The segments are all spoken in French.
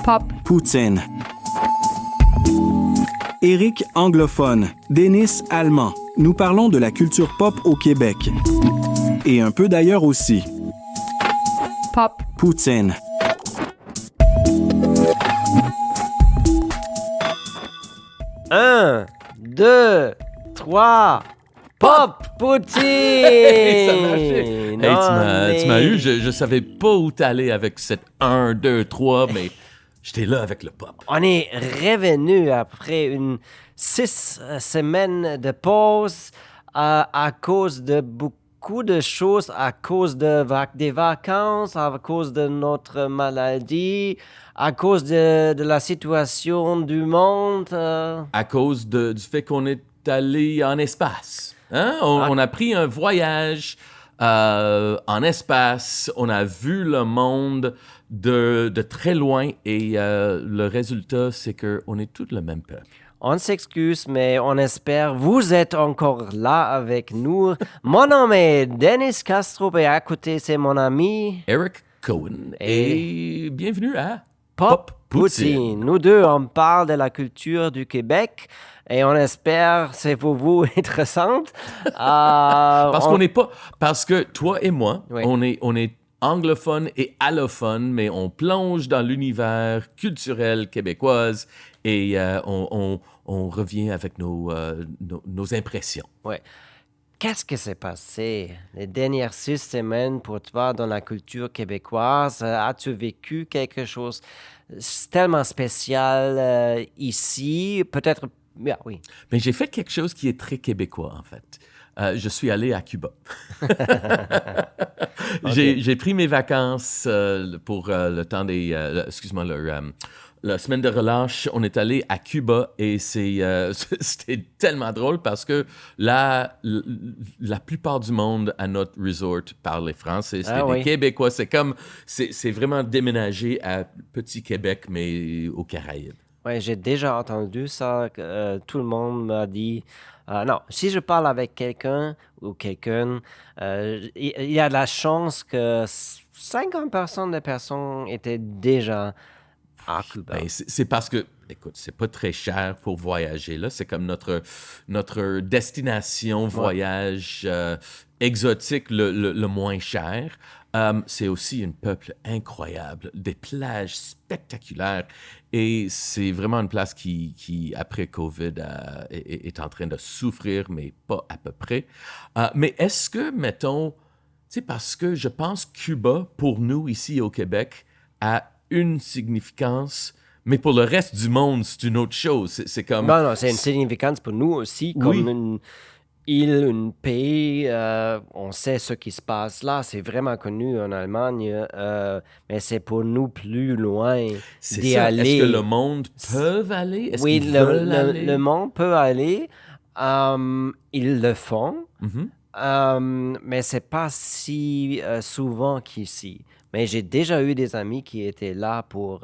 Pop. Poutine. Éric anglophone, Denis allemand. Nous parlons de la culture pop au Québec. Et un peu d'ailleurs aussi. Pop. Poutine. Un, deux, trois. Pop Poutine! Ça marchait. Non, Tu m'as eu, je savais pas où t'allais avec cette 1, 2, 3, mais j'étais là avec le pop. On est revenu après une 6 semaines de pause à cause de beaucoup de choses, à cause des vacances, à cause de notre maladie, à cause de la situation du monde. À cause du fait qu'on est allé en espace. Hein? On a pris un voyage en espace, on a vu le monde de très loin et le résultat, c'est qu'on est tous le même peuple. On s'excuse, mais on espère vous êtes encore là avec nous. Mon nom est Denis Castro et à côté, c'est mon ami Eric Cohen. Et bienvenue à Pop Poutine. Nous deux, on parle de la culture du Québec et on espère c'est pour vous intéressante. Parce que toi et moi, Oui. on est anglophone et allophone, mais on plonge dans l'univers culturel québécoise et on revient avec nos impressions. Ouais. Qu'est-ce qui s'est passé les dernières 6 semaines pour toi dans la culture québécoise? As-tu vécu quelque chose tellement spécial ici? Peut-être, oui. Mais j'ai fait quelque chose qui est très québécois, en fait. Je suis allé à Cuba. J'ai pris mes vacances pour le temps des... la semaine de relâche. On est allé à Cuba et c'était tellement drôle parce que la plupart du monde à notre resort parlait français. C'était des Québécois. C'est vraiment déménagé à Petit Québec, mais aux Caraïbes. Oui, j'ai déjà entendu ça. Tout le monde m'a dit... non, si je parle avec quelqu'un ou quelqu'un, il y a de la chance que 50% des personnes étaient déjà à Cuba. Ben, c'est parce que, écoute, c'est pas très cher pour voyager là. C'est comme notre destination voyage exotique le moins cher. C'est aussi un peuple incroyable, des plages spectaculaires et c'est vraiment une place qui après COVID, est en train de souffrir, mais pas à peu près. Mais est-ce que, mettons, tu sais, parce que je pense Cuba, pour nous ici au Québec, a une significance, mais pour le reste du monde, c'est une autre chose. C'est comme... Non, c'est une significance pour nous aussi, comme une île, un pays. On sait ce qui se passe là. C'est vraiment connu en Allemagne, mais c'est pour nous plus loin d'y aller. Est-ce que le monde peut aller? Est-ce Oui, qu'ils veulent aller? le monde peut aller. Ils le font, mais c'est pas si souvent qu'ici. Mais j'ai déjà eu des amis qui étaient là pour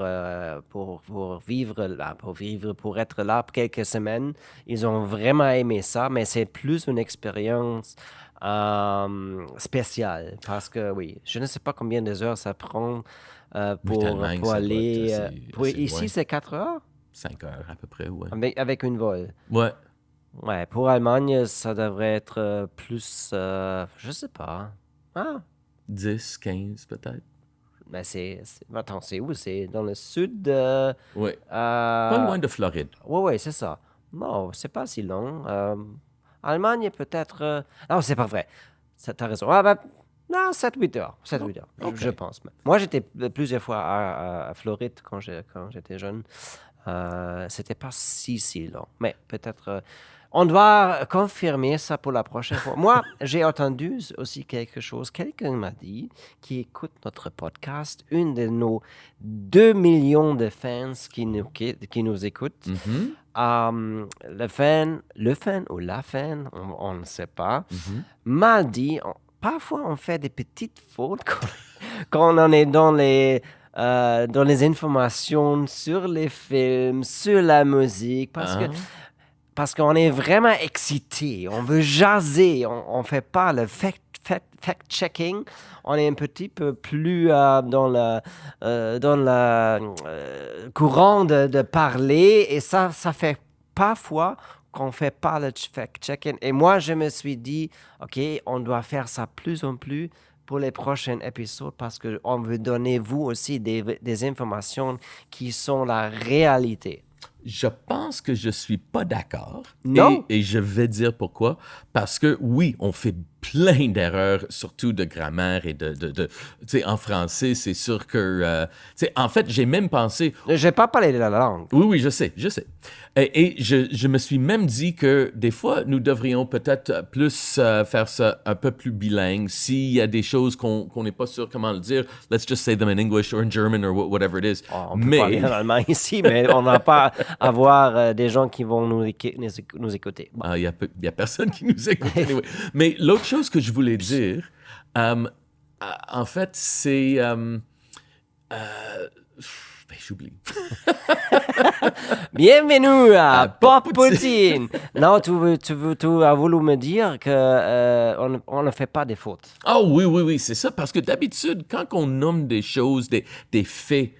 vivre, pour être là pour quelques semaines. Ils ont vraiment aimé ça, mais c'est plus une expérience spéciale. Parce que, oui, je ne sais pas combien d'heures ça prend pour aller... ici, c'est 4 heures? 5 heures à peu près, oui. Avec une vol. Ouais. Ouais, pour Allemagne, ça devrait être plus... je sais pas. 10, 15 peut-être. Mais attends, c'est où? C'est dans le sud? Oui. Pas loin de Floride. Oui, c'est ça. Non, c'est pas si long. Allemagne, peut-être... Non, c'est pas vrai. T'as raison. Non, 7-8 heures. 7-8 heures, Okay. je pense. Moi, j'étais plusieurs fois à Floride quand j'étais jeune. C'était pas si long. Mais peut-être... on doit confirmer ça pour la prochaine fois. Moi, j'ai entendu aussi quelque chose. Quelqu'un m'a dit qui écoute notre podcast, une de nos 2 millions de fans qui nous écoutent. Mm-hmm. Le fan ou la fan, on ne sait pas, m'a dit, parfois on fait des petites fautes quand on est dans les informations sur les films, sur la musique, parce qu'on est vraiment excité, on veut jaser, on ne fait pas le fact-checking, on est un petit peu plus dans le courant de parler et ça fait parfois qu'on ne fait pas le fact-checking. Et moi, je me suis dit, OK, on doit faire ça plus en plus pour les prochains épisodes parce qu'on veut donner vous aussi des informations qui sont la réalité. Je pense que je suis pas d'accord. Non. Et je vais dire pourquoi. Parce que oui, on fait plein d'erreurs, surtout de grammaire et tu sais, en français, c'est sûr que... tu sais, en fait, j'ai même pensé... Je n'ai pas parlé de la langue. Oui, je sais. Et je me suis même dit que des fois, nous devrions peut-être plus faire ça un peu plus bilingue. S'il y a des choses qu'on n'est pas sûr comment le dire, let's just say them in English or in German or whatever it is. On peut parler en allemand ici, mais on n'a pas à avoir des gens qui vont nous écouter. Bon. Il y a personne qui nous écoute. Anyway. Mais l'autre chose que je voulais dire, en fait, c'est... j'oublie. Bienvenue à Pop Pop Poutine. Non, tu as voulu me dire que on ne fait pas des fautes. Ah oui, c'est ça. Parce que d'habitude, quand on nomme des choses, des faits,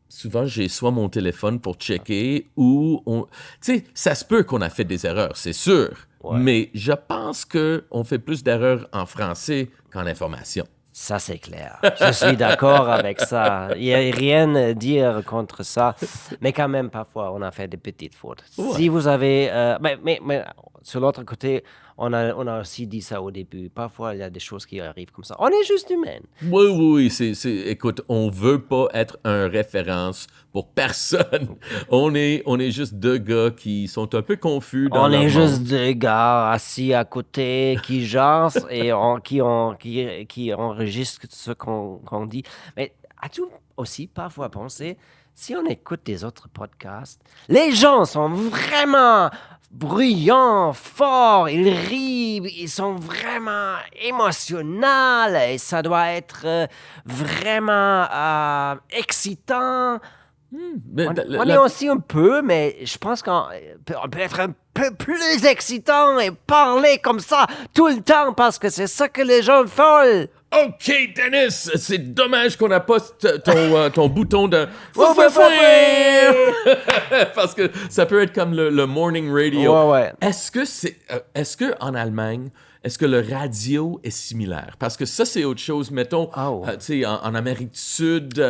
souvent, j'ai soit mon téléphone pour checker ou... Tu sais, ça se peut qu'on a fait des erreurs, c'est sûr. Ouais. Mais je pense qu'on fait plus d'erreurs en français qu'en information. Ça, c'est clair. Je suis d'accord avec ça. Il n'y a rien à dire contre ça. Mais quand même, parfois, on a fait des petites fautes. Ouais. Si vous avez... mais sur l'autre côté, on a aussi dit ça au début. Parfois, il y a des choses qui arrivent comme ça. On est juste humain. Oui. Écoute, on veut pas être un référence pour personne. On est juste deux gars qui sont un peu confus dans On leur est juste monde. deux gars assis à côté qui jasent et qui enregistrent ce qu'on dit. Mais as-tu aussi parfois pensé, si on écoute des autres podcasts, les gens sont vraiment bruyants, forts, ils rient, ils sont vraiment émotionnels et ça doit être vraiment excitant. Mais On est aussi un peu, mais je pense qu'on peut être un peu plus excitant et parler comme ça tout le temps parce que c'est ça que les gens font. OK, Dennis, c'est dommage qu'on n'a pas ton bouton de... Parce que ça peut être comme le morning radio. Ouais. Est-ce que en Allemagne, est-ce que le radio est similaire? Parce que ça, c'est autre chose. Mettons, tu sais, en Amérique du Sud, tu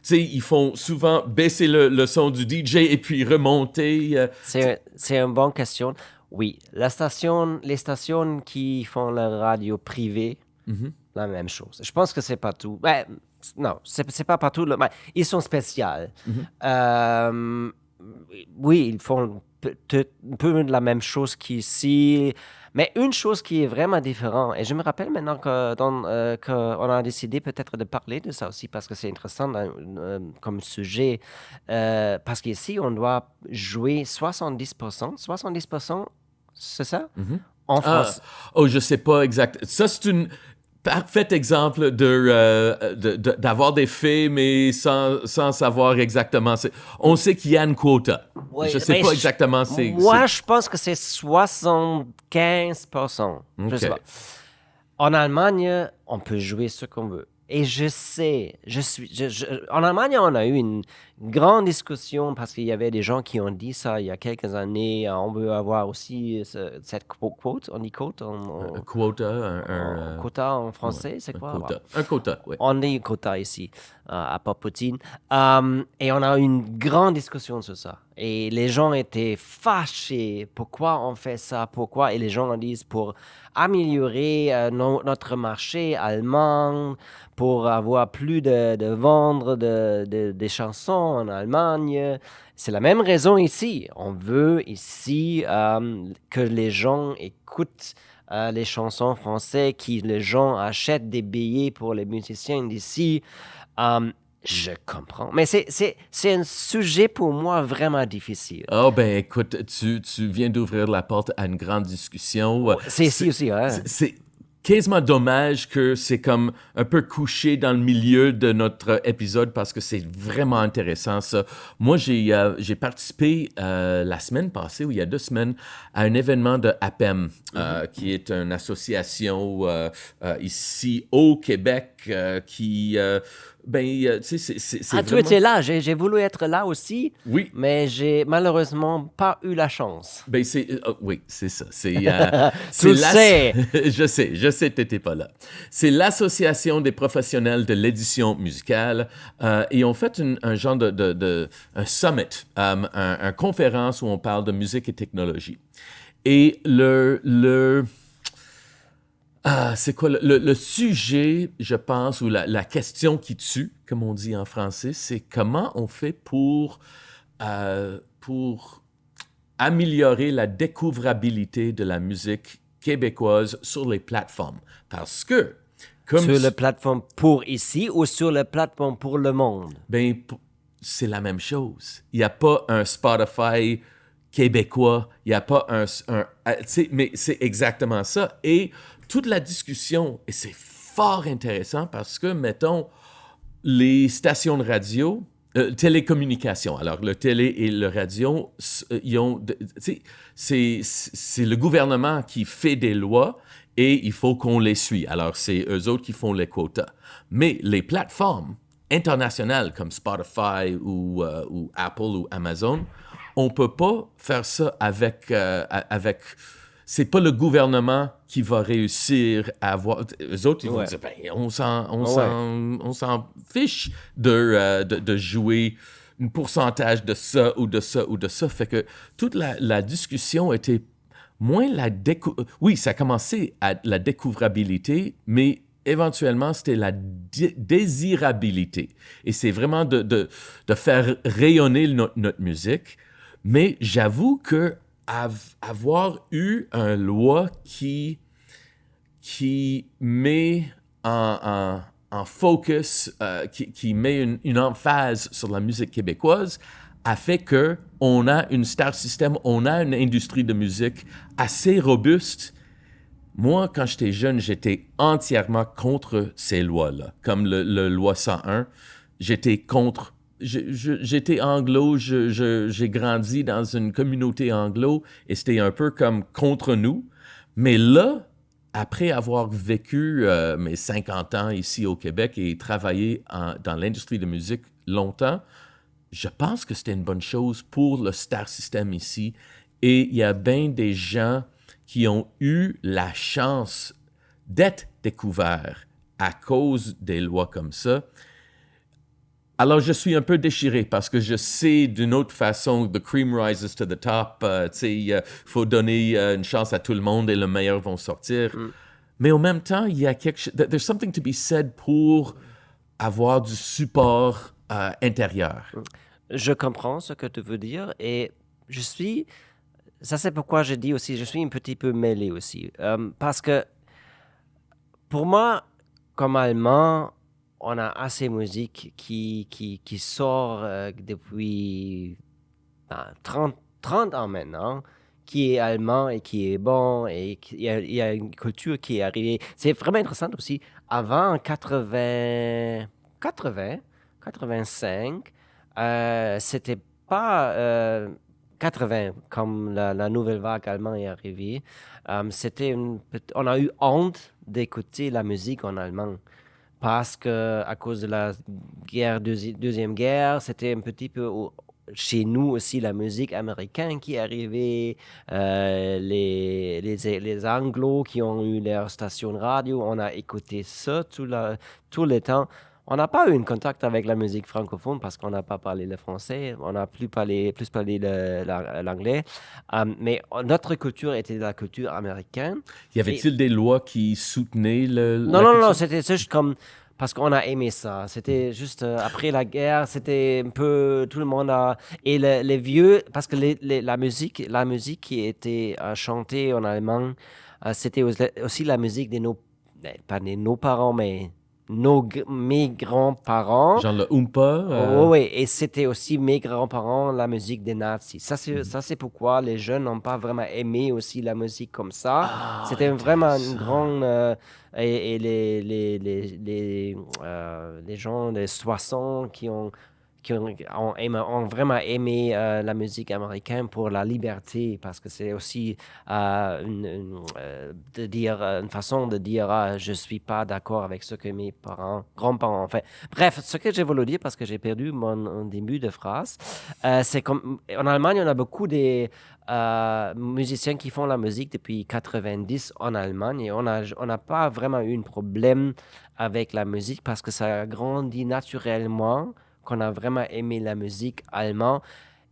sais, ils font souvent baisser le son du DJ et puis remonter. C'est une bonne question. Oui, les stations qui font la radio privée, la même chose. Je pense que c'est partout. Non, c'est pas partout. Ils sont spéciaux. Oui, ils font un peu la même chose qu'ici. Mais une chose qui est vraiment différente, et je me rappelle maintenant qu'on a décidé peut-être de parler de ça aussi parce que c'est intéressant comme sujet, parce qu'ici, on doit jouer 70%. 70%, c'est ça? En France. Je sais pas exact. Ça, c'est une parfait exemple d'avoir des faits, mais sans savoir exactement. On sait qu'il y a une quota. Ouais, je sais pas exactement. Moi, je pense que c'est 75%. Je sais pas. En Allemagne, on peut jouer ce qu'on veut. Et je sais, en Allemagne, on a eu une grande discussion parce qu'il y avait des gens qui ont dit ça il y a quelques années. On veut avoir aussi cette quote, on dit quote Un quota, quota en français, c'est quoi? Un quota, oui. On dit quota ici, à Pop Poutine. Et on a eu une grande discussion sur ça. Et les gens étaient fâchés. Pourquoi on fait ça? Pourquoi? Et les gens en disent pour améliorer notre marché allemand, pour avoir plus de vendre des chansons en Allemagne. C'est la même raison ici. On veut ici que les gens écoutent les chansons françaises, que les gens achètent des billets pour les musiciens d'ici. Je comprends. Mais c'est un sujet pour moi vraiment difficile. Oh, ben écoute, tu viens d'ouvrir la porte à une grande discussion. C'est ici aussi, hein? quasiment dommage que c'est comme un peu couché dans le milieu de notre épisode parce que c'est vraiment intéressant ça. Moi, j'ai participé la semaine passée ou il y a 2 semaines à un événement de APEM, qui est une association ici au Québec qui... tu sais, c'est Ah, tu vraiment... étais là, j'ai voulu être là aussi, Oui. mais j'ai malheureusement pas eu la chance. Oui, c'est ça. C'est, Tu le sais. je sais que tu n'étais pas là. C'est l'Association des professionnels de l'édition musicale et on fait un genre un summit, une conférence où on parle de musique et technologie. Et c'est quoi le sujet, je pense, ou la question qui tue, comme on dit en français, c'est comment on fait pour améliorer la découvrabilité de la musique québécoise sur les plateformes. Parce que, comme Sur la plateforme pour ici ou sur la plateforme pour le monde? c'est la même chose. Il n'y a pas un Spotify québécois, il n'y a pas tu sais, mais c'est exactement ça. Et toute la discussion, et c'est fort intéressant parce que, mettons, les stations de radio, télécommunications. Alors, le télé et le radio, c'est le gouvernement qui fait des lois et il faut qu'on les suit. Alors, c'est eux autres qui font les quotas. Mais les plateformes internationales comme Spotify ou Apple ou Amazon, on ne peut pas faire ça avec c'est pas le gouvernement qui va réussir à avoir... Eux autres, ils vont dire, on s'en fiche de jouer un pourcentage de ça ou de ça ou de ça. Fait que toute la discussion était moins oui, ça a commencé à la découvrabilité, mais éventuellement, c'était la désirabilité. Et c'est vraiment de faire rayonner notre musique. Mais j'avoue que avoir eu une loi qui met en focus, qui met une emphase sur la musique québécoise, a fait qu'on a une star system, on a une industrie de musique assez robuste. Moi, quand j'étais jeune, j'étais entièrement contre ces lois-là. Comme le loi 101, j'étais contre. J'étais anglo, j'ai grandi dans une communauté anglo et c'était un peu comme contre nous. Mais là, après avoir vécu mes 50 ans ici au Québec et travaillé dans l'industrie de musique longtemps, je pense que c'était une bonne chose pour le star system ici. Et il y a bien des gens qui ont eu la chance d'être découverts à cause des lois comme ça. Alors, je suis un peu déchiré parce que je sais d'une autre façon, the cream rises to the top. Il faut donner une chance à tout le monde et le meilleur vont sortir. Mais en même temps, il y a quelque chose... There's something to be said pour avoir du support intérieur. Je comprends ce que tu veux dire et je suis... Ça, c'est pourquoi je dis aussi, je suis un petit peu mêlé aussi. Parce que pour moi, comme Allemand, on a assez de musique qui sort depuis 30 ans maintenant, qui est allemand et qui est bon, et il y a une culture qui est arrivée. C'est vraiment intéressant aussi. Avant 85, c'était pas 80 comme la nouvelle vague allemande est arrivée. On a eu honte d'écouter la musique en allemand. Parce que à cause de la deuxième guerre, c'était un petit peu chez nous aussi la musique américaine qui est arrivée, les Anglos qui ont eu leur station de radio, on a écouté ça tout le temps. On n'a pas eu un contact avec la musique francophone parce qu'on n'a pas parlé le français, on a plus parlé l'anglais, mais notre culture était la culture américaine. Y avait-il des lois qui soutenaient Non, c'était juste comme parce qu'on a aimé ça. C'était juste après la guerre, c'était un peu tout le monde a et les vieux parce que la musique qui était chantée en allemand, c'était aussi la musique de pas de nos parents mais mes grands-parents. Genre le Oompa. Oui, et c'était aussi mes grands-parents, la musique des nazis. Ça, c'est pourquoi les jeunes n'ont pas vraiment aimé aussi la musique comme ça. C'était vraiment une grande... et les gens des 60 ont vraiment aimé la musique américaine pour la liberté, parce que c'est aussi une façon de dire je ne suis pas d'accord avec ce que mes grands-parents ont fait. Bref, ce que je voulais dire, parce que j'ai perdu mon début de phrase, c'est comme en Allemagne, on a beaucoup de musiciens qui font la musique depuis 90 en Allemagne, et on n'a pas vraiment eu un problème avec la musique parce que ça a grandi naturellement, qu'on a vraiment aimé la musique allemande.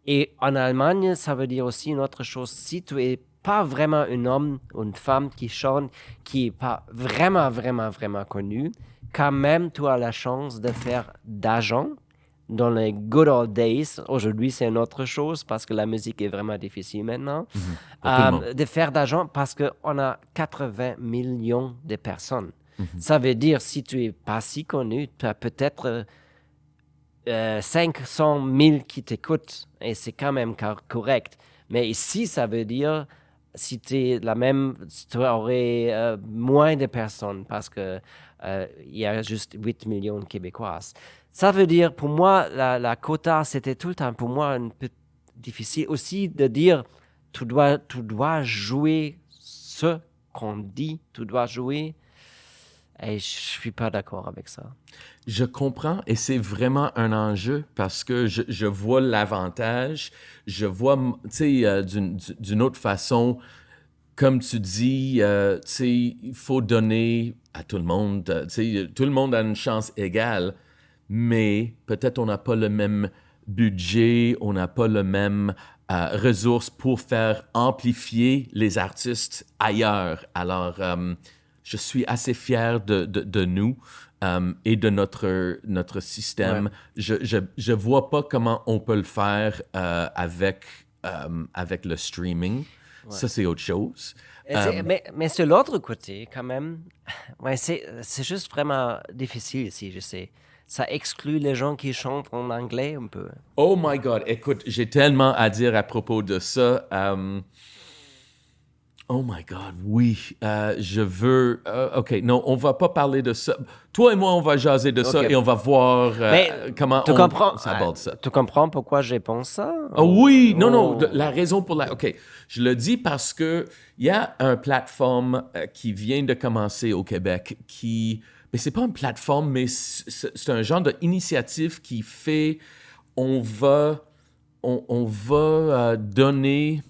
Et en Allemagne, ça veut dire aussi une autre chose. Si tu n'es pas vraiment un homme ou une femme qui chante, qui n'est pas vraiment, vraiment, vraiment connu, quand même, tu as la chance de faire d'argent. Dans les good old days, aujourd'hui, c'est une autre chose parce que la musique est vraiment difficile maintenant, de faire d'argent parce qu'on a 80 millions de personnes. Ça veut dire, si tu n'es pas si connu, tu as peut-être 500 000 qui t'écoutent, et c'est quand même correct. Mais ici, ça veut dire, si tu aurais moins de personnes parce qu'il y a juste 8 millions de Québécoises. Ça veut dire, pour moi, la quota, c'était tout le temps, pour moi, un peu difficile aussi de dire, tu dois jouer ce qu'on dit, tu dois jouer. Et je ne suis pas d'accord avec ça. Je comprends, et c'est vraiment un enjeu parce que je vois l'avantage. Je vois, tu sais, d'une autre façon, comme tu dis, tu sais, il faut donner à tout le monde. Tu sais, tout le monde a une chance égale, mais peut-être on n'a pas le même budget, on n'a pas le même ressources pour faire amplifier les artistes ailleurs. Alors, je suis assez fier de nous et de notre système. Ouais. Je vois pas comment on peut le faire avec le streaming. Ouais. Ça, c'est autre chose. Mais sur l'autre côté, quand même, ouais, c'est juste vraiment difficile ici, je sais. Ça exclut les gens qui chantent en anglais un peu. Oh my God! Écoute, j'ai tellement à dire à propos de ça. Oh my God, oui. Je veux... OK, non, on va pas parler de ça. Toi et moi, on va jaser de ça et on va voir comment on s'aborde ça. Tu comprends pourquoi je pense ça? Oh oui! Non, la raison pour la... OK, je le dis parce que il y a une plateforme qui vient de commencer au Québec qui... Mais c'est pas une plateforme, mais c'est un genre d'initiative qui fait... On va donner...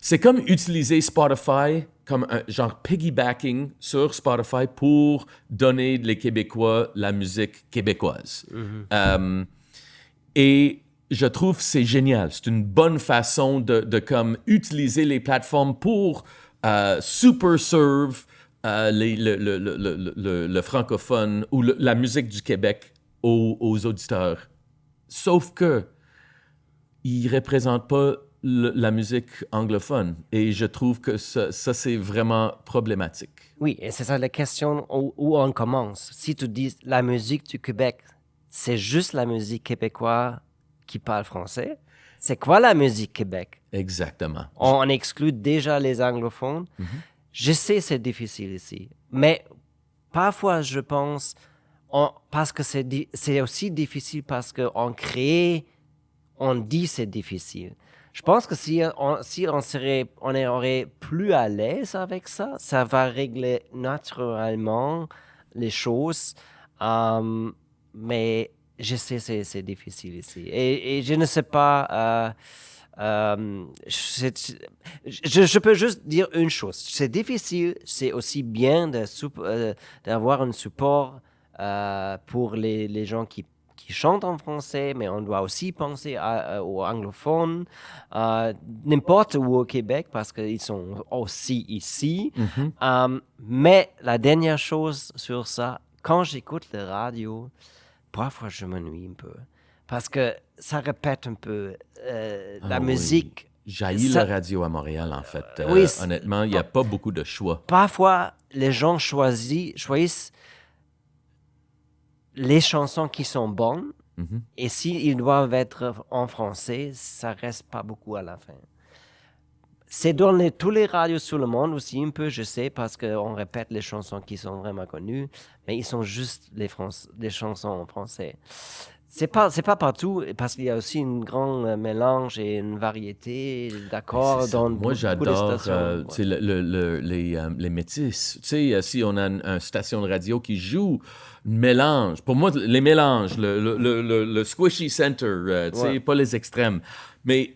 C'est comme utiliser Spotify comme un genre piggybacking sur Spotify pour donner les Québécois la musique québécoise. Mm-hmm. Et je trouve que c'est génial. C'est une bonne façon de comme utiliser les plateformes pour super serve le francophone ou la musique du Québec aux auditeurs. Sauf que ils ne représentent pas la musique anglophone. Et je trouve que ça c'est vraiment problématique. Oui, et c'est ça la question où on commence. Si tu dis la musique du Québec, c'est juste la musique québécoise qui parle français. C'est quoi la musique Québec? Exactement. On exclut déjà les anglophones. Mm-hmm. Je sais c'est difficile ici, mais parfois je pense, parce que c'est aussi difficile parce qu'on crée, on dit c'est difficile. Je pense que si on aurait plus à l'aise avec ça, ça va régler naturellement les choses. Mais je sais c'est difficile ici. Et je ne sais pas... je peux juste dire une chose. C'est difficile, c'est aussi bien d'avoir un support pour les gens qui chantent en français, mais on doit aussi penser aux anglophones, n'importe où au Québec, parce qu'ils sont aussi ici. Mm-hmm. Mais la dernière chose sur ça, quand j'écoute la radio, parfois je m'ennuie un peu. Parce que ça répète un peu la musique. Oui. J'haïs la radio à Montréal, en fait. Oui, honnêtement, il n'y a pas beaucoup de choix. Parfois, les gens choisissent les chansons qui sont bonnes, Mhm. et s'ils doivent être en français, ça reste pas beaucoup à la fin. C'est dans tous les radios sur le monde aussi un peu, je sais, parce qu'on répète les chansons qui sont vraiment connues, mais ils sont juste les chansons en français. C'est pas partout, parce qu'il y a aussi un grand mélange et une variété d'accords C'est ça. dans Moi, beaucoup de j'adore stations. tu sais, les métis. Tu sais, si on a une station de radio qui joue mélange, pour moi, les mélanges, le squishy center, tu sais, Ouais. pas les extrêmes. Mais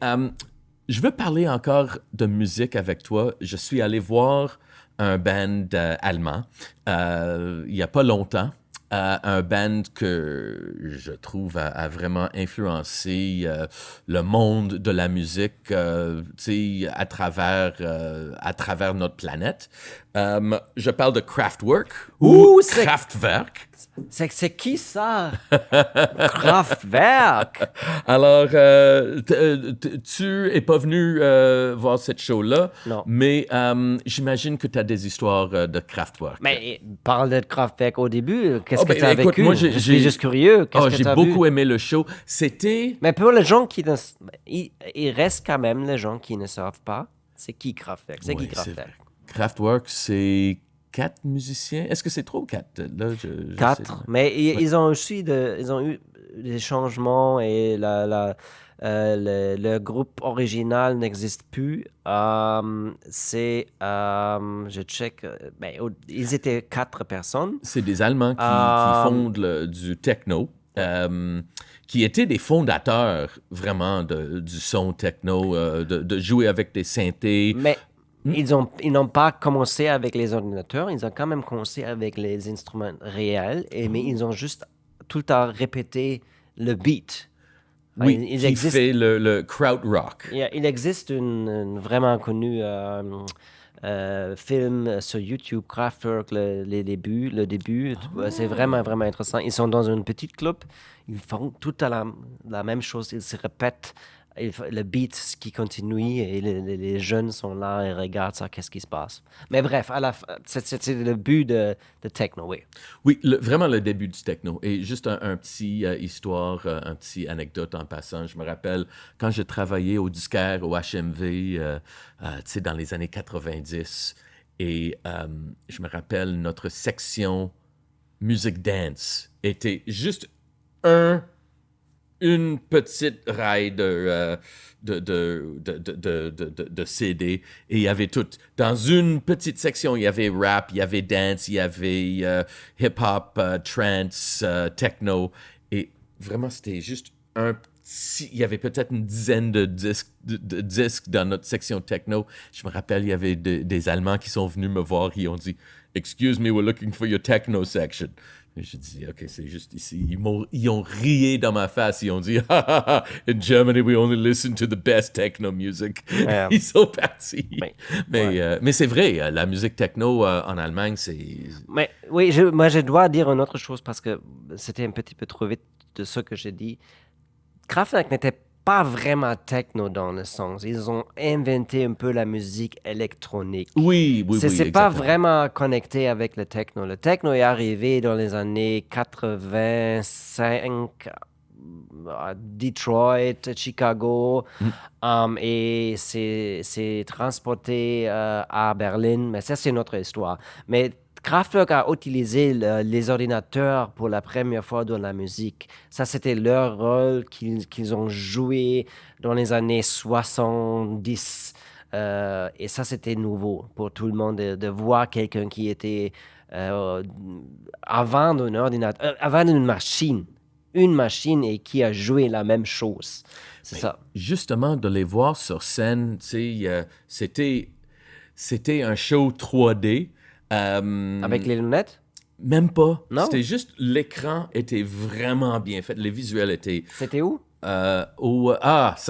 je veux parler encore de musique avec toi. Je suis allé voir un band allemand il n'y a pas longtemps. Un band que je trouve a vraiment influencé le monde de la musique tu sais, à travers notre planète. Je parle de Kraftwerk ou Ouh, c'est- Kraftwerk. C'est qui ça? Kraftwerk! Alors, tu es pas venu voir cette show-là, Non. mais j'imagine que tu as des histoires de Kraftwerk. Mais parle de Kraftwerk au début. Qu'est-ce Oh, que ben, tu as écoute, vécu? moi, Je suis juste curieux. Qu'est-ce que j'ai tu as beaucoup vu? aimé le show. C'était... Mais pour les gens qui ne... il reste quand même les gens qui ne savent pas. C'est qui Kraftwerk? C'est qui Oui, c'est Kraftwerk? vrai. Kraftwerk, c'est 4 musiciens. Est-ce que c'est 3 ou 4? Là, je 4. sais. Mais ils ont aussi ils ont eu des changements et le groupe original n'existe plus. Je check. Ils étaient 4 personnes. C'est des Allemands qui fondent du techno, qui étaient des fondateurs vraiment du son techno, de jouer avec des synthés. Mais ils n'ont pas commencé avec les ordinateurs, ils ont quand même commencé avec les instruments réels, mais ils ont juste tout le temps répété le beat. Oui, Il qui existe, fait le krautrock. il existe une vraiment connu film sur YouTube, Kraftwerk, le début. C'est vraiment, vraiment intéressant. Ils sont dans une petite club, ils font tout à la même chose, ils se répètent. Le beat qui continue et les jeunes sont là et regardent ça, qu'est-ce qui se passe. Mais bref, à la fin, c'est le but de techno, oui. Oui, vraiment le début du techno. Et juste un petit histoire, un petit anecdote en passant. Je me rappelle quand je travaillais au disquaire, au HMV, tu sais, dans les années 90. Et je me rappelle, notre section musique dance était juste une petite raille de CD et il y avait tout. Dans une petite section, il y avait rap, il y avait dance, il y avait hip-hop, trance, techno. Et vraiment, c'était juste un petit... Il y avait peut-être une dizaine de disques dans notre section techno. Je me rappelle, il y avait des Allemands qui sont venus me voir et ils ont dit « Excuse me, we're looking for your techno section ». Et j'ai dit, OK, c'est juste ici. Ils ont rié dans ma face. Ils ont dit, ha, ha, ha, in Germany, we only listen to the best techno music. Ouais. Ils sont partis. Ouais. Mais c'est vrai, la musique techno en Allemagne, c'est... Mais oui, moi je dois dire une autre chose parce que c'était un petit peu trop vite de ce que j'ai dit. Kraftwerk n'était pas vraiment techno dans le sens. Ils ont inventé un peu la musique électronique. Oui, C'est pas exactement. vraiment connecté avec le techno. Le techno est arrivé dans les années 85 à Detroit, Chicago, et c'est transporté à Berlin. Mais ça, c'est notre histoire. Mais Kraftwerk a utilisé les ordinateurs pour la première fois dans la musique. Ça, c'était leur rôle qu'ils ont joué dans les années 70. Et ça, c'était nouveau pour tout le monde de voir quelqu'un qui était avant d'un ordinateur, avant une machine et qui a joué la même chose. C'est ça. Justement, de les voir sur scène, tu sais, c'était un show 3D. Avec les lunettes? Même pas. Non? C'était juste, l'écran était vraiment bien fait. Les visuels étaient... C'était où? ça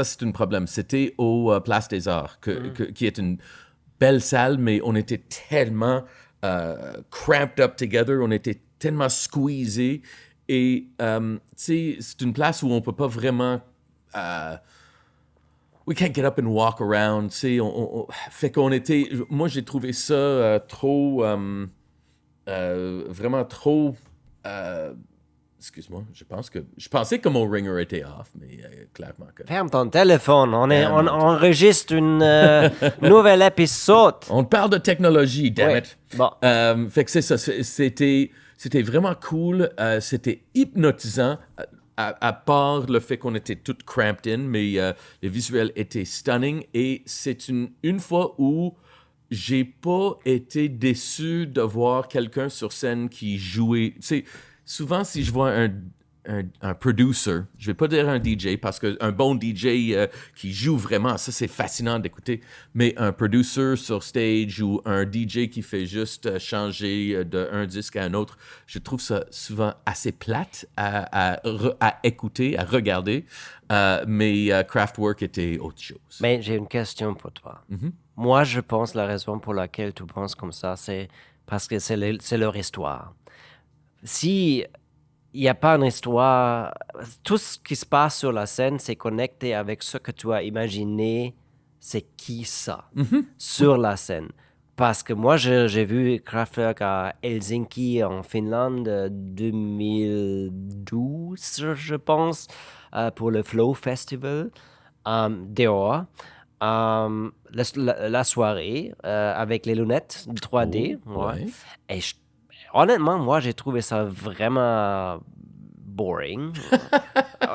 c'est un problème. C'était au Place des Arts, qui est une belle salle, mais on était tellement cramped up together, on était tellement squeezés. Et, tu sais, c'est une place où on peut pas vraiment... we can't get up and walk around, tu sais. Fait qu'on était... Moi, j'ai trouvé ça trop... vraiment trop... Excuse-moi, je pensais que mon ringer était off, mais clairement que... Ferme ton téléphone. On Ferme ton enregistre une nouvel épisode. On parle de technologie, damn Ouais. it. Bon. Fait que c'est ça, c'était vraiment cool, c'était hypnotisant, à part le fait qu'on était tous cramped in, mais les visuels étaient stunning, et c'est une fois où j'ai pas été déçu de voir quelqu'un sur scène qui jouait. Tu sais, souvent, si je vois un producer, je vais pas dire un DJ, parce qu'un bon DJ qui joue vraiment, ça, c'est fascinant d'écouter, mais un producer sur stage ou un DJ qui fait juste changer d'un disque à un autre, je trouve ça souvent assez plate à écouter, à regarder, mais Kraftwerk était autre chose. Mais j'ai une question pour toi. Moi, je pense la raison pour laquelle tu penses comme ça, c'est parce que c'est leur histoire. Si il n'y a pas une histoire, tout ce qui se passe sur la scène, c'est connecté avec ce que tu as imaginé, c'est qui ça, sur la scène. Parce que moi, j'ai vu Kraftwerk à Helsinki, en Finlande, 2012, je pense, pour le Flow Festival, dehors. La soirée, avec les lunettes 3D. Ouais. Et honnêtement, moi, j'ai trouvé ça vraiment boring.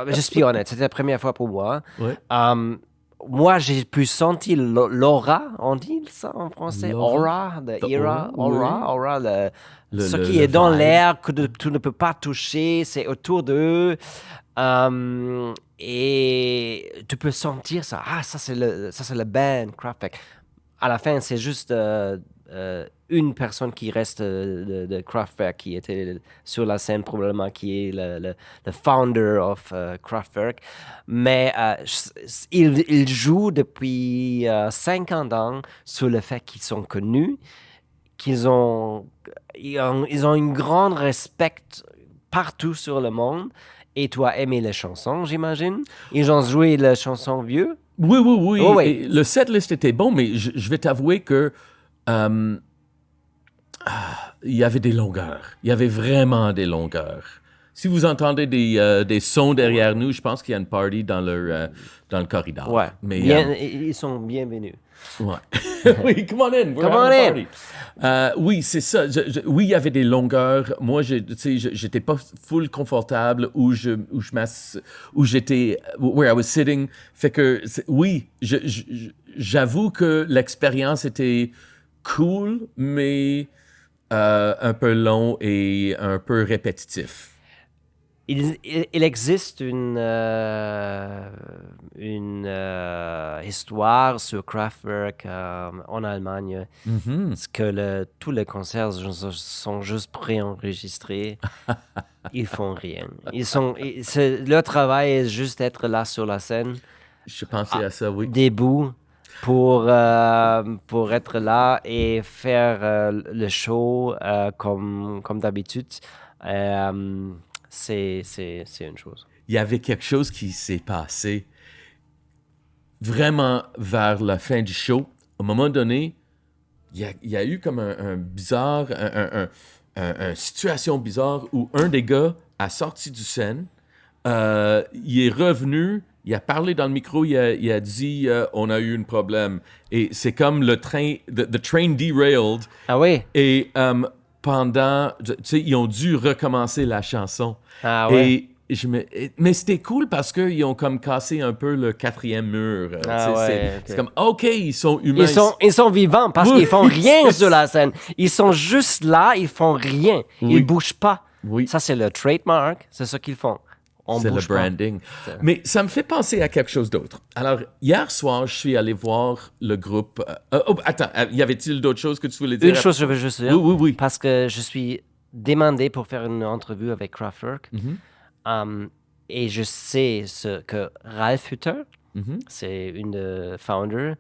Je suis honnête, c'était la première fois pour moi. Ouais. Moi, j'ai pu sentir l'aura, on dit ça en français? Aura, The aura, ce le qui est dans vibe. l'air, que tu ne peux pas toucher, c'est autour d'eux. Et tu peux sentir ça. Ah, ça c'est le band Kraftwerk. À la fin, c'est juste une personne qui reste de Kraftwerk, qui était sur la scène probablement, qui est le founder of Kraftwerk. Mais il joue depuis 50 ans sur le fait qu'ils sont connus, ils ont une grande respect partout sur le monde. Et tu as aimé les chansons, j'imagine? Ils ont joué les chansons vieux? Oui. Oh, oui. Et le setlist était bon, mais je vais t'avouer que il y avait des longueurs. Il y avait vraiment des longueurs. Si vous entendez des sons derrière nous, je pense qu'il y a une party dans le corridor. Ouais. Mais, Ils sont bienvenus. ouais. Oui, come on in. We're Come having on a in. party. Oui, c'est ça. Oui, il y avait des longueurs. Moi, j'étais pas full confortable où j'étais, where I was sitting. Fait que, oui, j'avoue que l'expérience était cool, mais un peu long et un peu répétitif. Il existe une histoire sur Kraftwerk en Allemagne. Parce que tous les concerts sont juste préenregistrés. Ils font rien. Leur travail est juste être là sur la scène, Je pensais à ça, oui. debout, pour être là et faire le show comme d'habitude. C'est une chose. Il y avait quelque chose qui s'est passé vraiment vers la fin du show. À un moment donné, il y a eu comme un bizarre, une situation bizarre où un des gars a sorti du scène, il est revenu, il a parlé dans le micro, il a dit on a eu un problème. Et c'est comme le train, the train derailed. Ah oui? Et pendant, tu sais, ils ont dû recommencer la chanson. Ah ouais? Mais c'était cool parce qu'ils ont comme cassé un peu le quatrième mur. Ah ouais, c'est ok. comme, OK, ils sont humains. Ils sont vivants parce Oui, qu'ils font rien c'est sur la scène. Ils sont juste là, ils font rien. Oui. Ils bougent pas. Oui. Ça, c'est le trademark. C'est ce qu'ils font. On C'est le bouge pas. branding. Mais ça me fait penser à quelque chose d'autre. Alors, hier soir, je suis allé voir le groupe... attends, y avait-il d'autres choses que tu voulais dire? Une chose, je veux juste dire. Oui. Parce que je suis demandé pour faire une entrevue avec Kraftwerk. Et je sais que Ralf Hütter, c'est une des founders,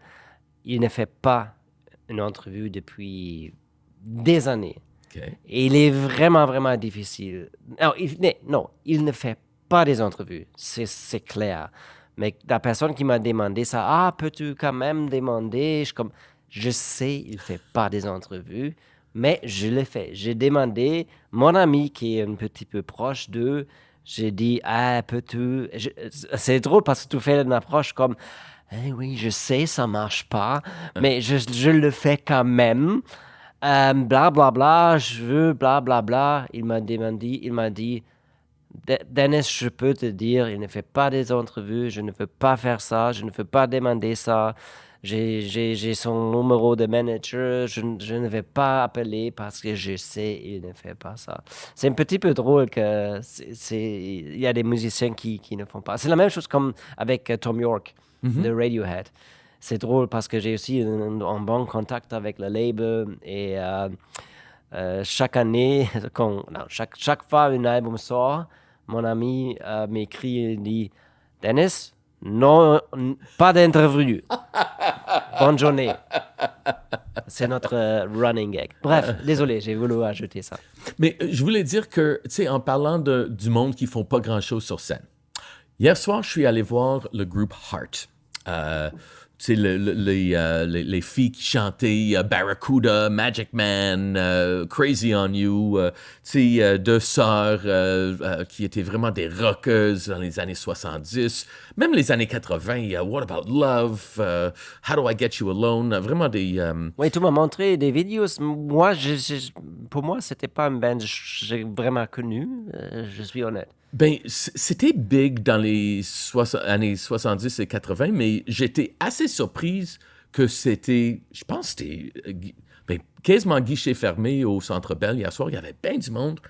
il ne fait pas une entrevue depuis des années. OK. Et il est vraiment, vraiment difficile. Non, il ne fait pas des entrevues, c'est clair. Mais la personne qui m'a demandé ça, peux-tu quand même demander? Je sais, il ne fait pas des entrevues. Mais je l'ai fait. J'ai demandé, mon ami qui est un petit peu proche d'eux, j'ai dit, peux-tu... C'est drôle parce que tu fais une approche comme, oui, je sais, ça marche pas, mais je le fais quand même. Bla, bla, bla, je veux, bla, bla, bla. Il m'a dit, Dennis, je peux te dire, il ne fait pas des entrevues, je ne veux pas faire ça, je ne veux pas demander ça. J'ai son numéro de manager, je ne vais pas appeler parce que je sais il ne fait pas ça. C'est un petit peu drôle que il y a des musiciens qui ne font pas. C'est la même chose comme avec Tom York de Radiohead. C'est drôle parce que j'ai aussi un bon contact avec le label et chaque année, chaque fois un album sort, mon ami m'écrit et dit Dennis, non, pas d'interview. Bonne journée. C'est notre running gag. Bref, désolé, j'ai voulu ajouter ça. Mais je voulais dire que, tu sais, en parlant du monde qui font pas grand-chose sur scène, hier soir, je suis allé voir le groupe Heart. Tu sais, les filles qui chantaient Barracuda, Magic Man, Crazy on You, tu sais, deux sœurs qui étaient vraiment des rockeuses dans les années 70, même les années 80, What About Love, How Do I Get You Alone, vraiment des... Oui, tu m'as montré des vidéos. Moi, pour moi, c'était pas un band que j'ai vraiment connu, je suis honnête. Ben, c'était big dans les années 70 et 80, mais j'étais assez surprise que c'était, je pense que c'était quasiment guichet fermé au Centre Bell hier soir. Il y avait bien du monde.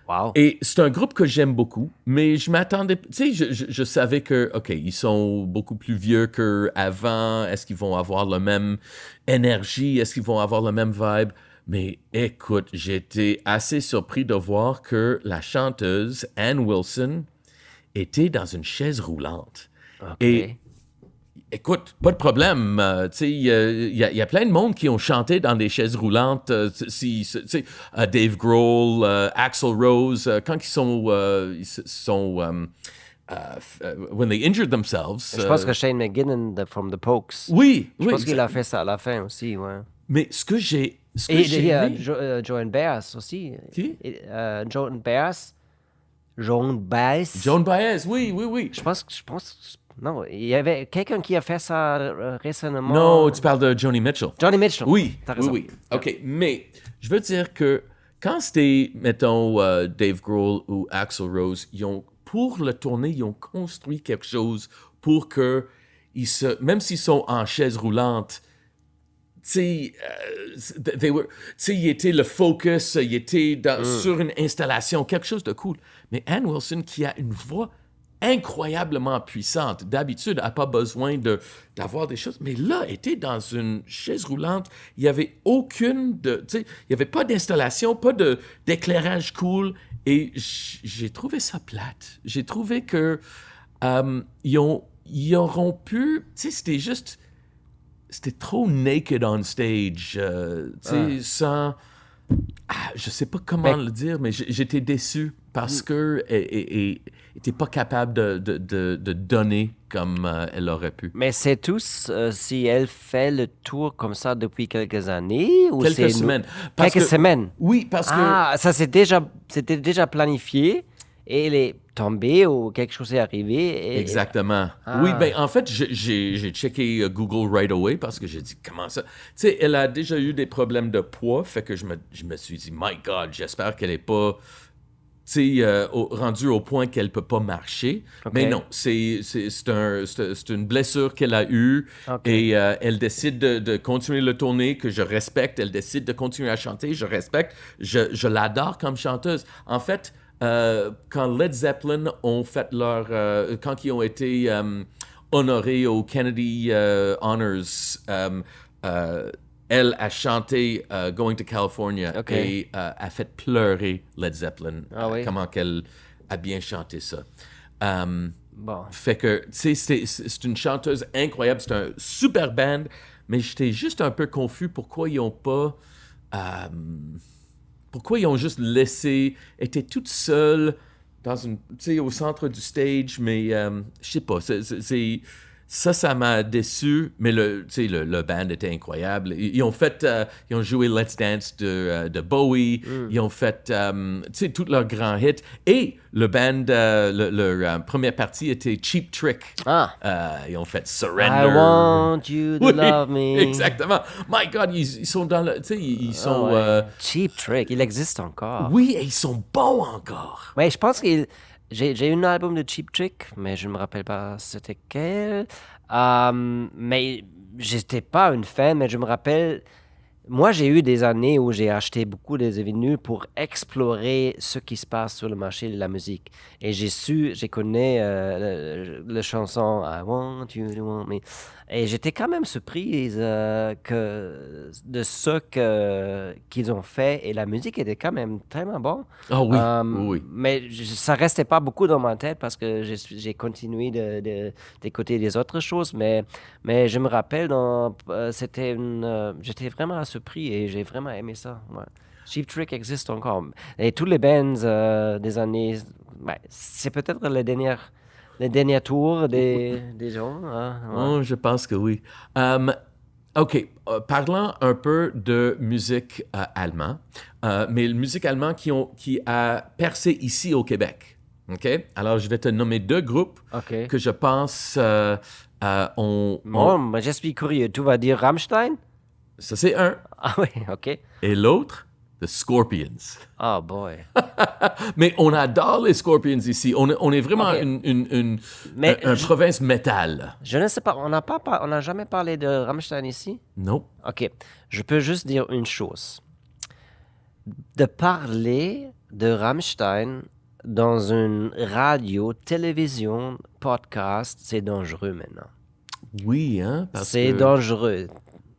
Wow. Et c'est un groupe que j'aime beaucoup, mais je m'attendais, tu sais, je savais que, OK, ils sont beaucoup plus vieux qu'avant. Est-ce qu'ils vont avoir la même énergie? Est-ce qu'ils vont avoir le même vibe? Mais écoute, j'étais assez surpris de voir que la chanteuse Ann Wilson était dans une chaise roulante. Okay. Et écoute, pas de problème. Tu sais, il y a plein de monde qui ont chanté dans des chaises roulantes. Tu sais, Dave Grohl, Axl Rose, quand ils sont when they injured themselves. Je pense que Shane McGinnon from The Pokes. Oui, Je pense qu'il a fait ça à la fin aussi, ouais. Mais ce que j'ai Et il y a aimé- Joan Baez aussi. Qui? Joan Baez. Joan Baez. Joan Baez, oui. Je pense. Non, il y avait quelqu'un qui a fait ça récemment. Non, tu parles de Joni Mitchell. Johnny Mitchell. Oui, T'as raison. oui. OK, mais je veux dire que quand c'était, mettons, Dave Grohl ou Axl Rose, pour le tournée, ils ont construit quelque chose pour que, même s'ils sont en chaise roulante, tu sais, il était le focus, il était sur une installation, quelque chose de cool. Mais Ann Wilson, qui a une voix incroyablement puissante, d'habitude, n'a pas besoin d'avoir des choses, mais là, était dans une chaise roulante, il n'y avait il n'y avait pas d'installation, pas d'éclairage cool, et j'ai trouvé ça plate. J'ai trouvé que ils auront pu, tu sais, c'était trop naked on stage, tu sais, sans... je sais pas comment le dire, mais j'étais déçu parce que elle était pas capable de donner comme elle aurait pu. Mais c'est tous si elle fait le tour comme ça depuis quelques années ou Quelques semaines. Parce Quelques que- semaines. Oui, parce que... Ça c'était déjà planifié et elle est tombée ou quelque chose est arrivé. Exactement. Oui, ben en fait, j'ai checké Google right away parce que j'ai dit, comment ça? Tu sais, elle a déjà eu des problèmes de poids, fait que je me suis dit, my God, j'espère qu'elle n'est pas, tu sais, rendue au point qu'elle peut pas marcher. Ok. Mais non, c'est une blessure qu'elle a eue Ok. et elle décide de continuer le tournée, que je respecte. Elle décide de continuer à chanter, je respecte. Je l'adore comme chanteuse. En fait, quand Led Zeppelin ont fait quand ils ont été honorés au Kennedy Honors, elle a chanté Going to California Ok. et a fait pleurer Led Zeppelin. Ah oui? Comment qu'elle a bien chanté ça. Bon. Fait que, tu sais, c'est une chanteuse incroyable, c'est un super band, mais j'étais juste un peu confus pourquoi ils ont pas... pourquoi ils ont juste laissé... était toute seule au centre du stage, mais je sais pas, Ça m'a déçu, mais tu sais, le band était incroyable. Ils ont joué Let's Dance de Bowie, ils ont fait, tu sais, tous leurs grands hits. Et le band, leur première partie était Cheap Trick. Ils ont fait Surrender. I want you to Oui, love me. exactement. My God, ils sont dans le, tu sais, ils sont, Cheap Trick, il existe encore. oui, et ils sont bons encore. Ouais, je pense que j'ai un album de Cheap Trick, mais je ne me rappelle pas c'était quel. Mais j'étais pas une fan, mais je me rappelle. Moi, j'ai eu des années où j'ai acheté beaucoup de vinyles pour explorer ce qui se passe sur le marché de la musique. Et j'ai connu la chanson I Want You to Want Me. Et j'étais quand même surprise de ce qu'ils ont fait. Et la musique était quand même tellement bonne. Ah oui, oui. Mais ça restait pas beaucoup dans ma tête parce que j'ai continué d'écouter des autres choses. Mais je me rappelle, j'étais vraiment surpris et j'ai vraiment aimé ça. Ouais. Cheap Trick existe encore. Et tous les bands des années... c'est peut-être les derniers tours des gens. Hein, ouais. Oh, je pense que oui. OK, parlant un peu de musique allemande, mais la musique allemande qui a percé ici au Québec. OK? Alors, je vais te nommer 2 groupes OK. que je pense Bon, je suis curieux. Tu vas dire Rammstein? Ça, c'est un. Ah oui, OK. Et l'autre, The Scorpions. Oh boy. Mais on adore les Scorpions ici. On est vraiment OK. une Mais province métal. je ne sais pas, on n'a jamais parlé de Rammstein ici? Non. OK. Je peux juste dire une chose. De parler de Rammstein dans une radio, télévision, podcast, c'est dangereux maintenant. Oui, hein? Parce C'est que... dangereux.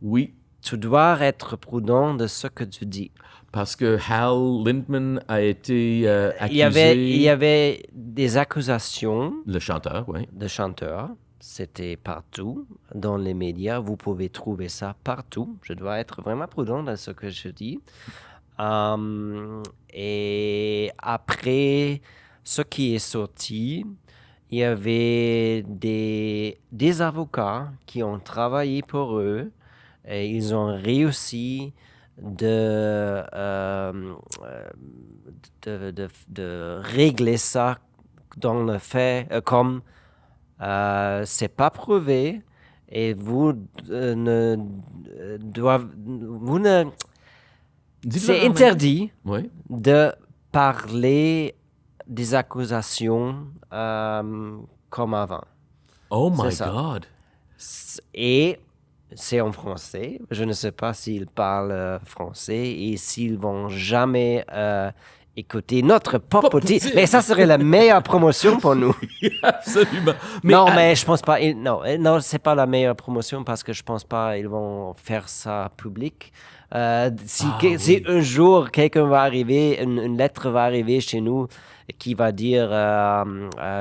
Oui. Tu dois être prudent de ce que tu dis. Parce que Hal Lindman a été accusé... Il y avait des accusations Le chanteur, oui. de chanteurs. C'était partout dans les médias. Vous pouvez trouver ça partout. Je dois être vraiment prudent dans ce que je dis. Et après ce qui est sorti, il y avait des avocats qui ont travaillé pour eux et ils ont réussi de régler ça dans le fait comme c'est pas prouvé et vous ne Dis-le c'est en même- interdit Oui. de parler des accusations comme avant. Oh my C'est ça. God. Et c'est en français. Je ne sais pas s'ils parlent français et s'ils vont jamais écouter notre Pop-Poutine. Mais ça serait la meilleure promotion pour nous. Absolument. Mais je pense pas. Non, c'est pas la meilleure promotion parce que je pense pas ils vont faire ça public. Si un jour quelqu'un va arriver, une lettre va arriver chez nous qui va dire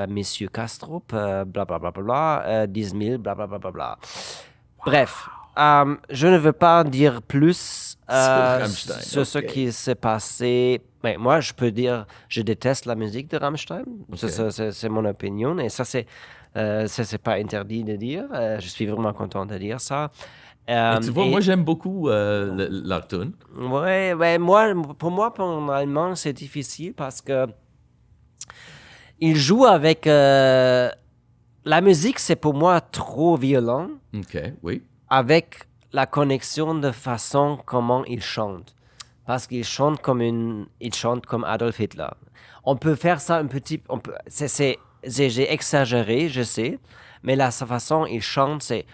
Monsieur Kastrup, blablabla, 10 000, blablabla. Bref, je ne veux pas dire plus Rammstein, sur ce ok. qui s'est passé. Mais moi, je peux dire, je déteste la musique de Rammstein. C'est mon opinion et ça, c'est pas interdit de dire. Je suis vraiment content de dire ça. Et tu vois, moi, j'aime beaucoup leur tune. Ouais, pour moi, en allemand, c'est difficile parce que il joue avec... la musique, c'est pour moi trop violent OK, oui. avec la connexion de façon comment il chante. Parce qu'il chante il chante comme Adolf Hitler. On peut faire ça un petit... j'ai exagéré, je sais, mais sa façon il chante, c'est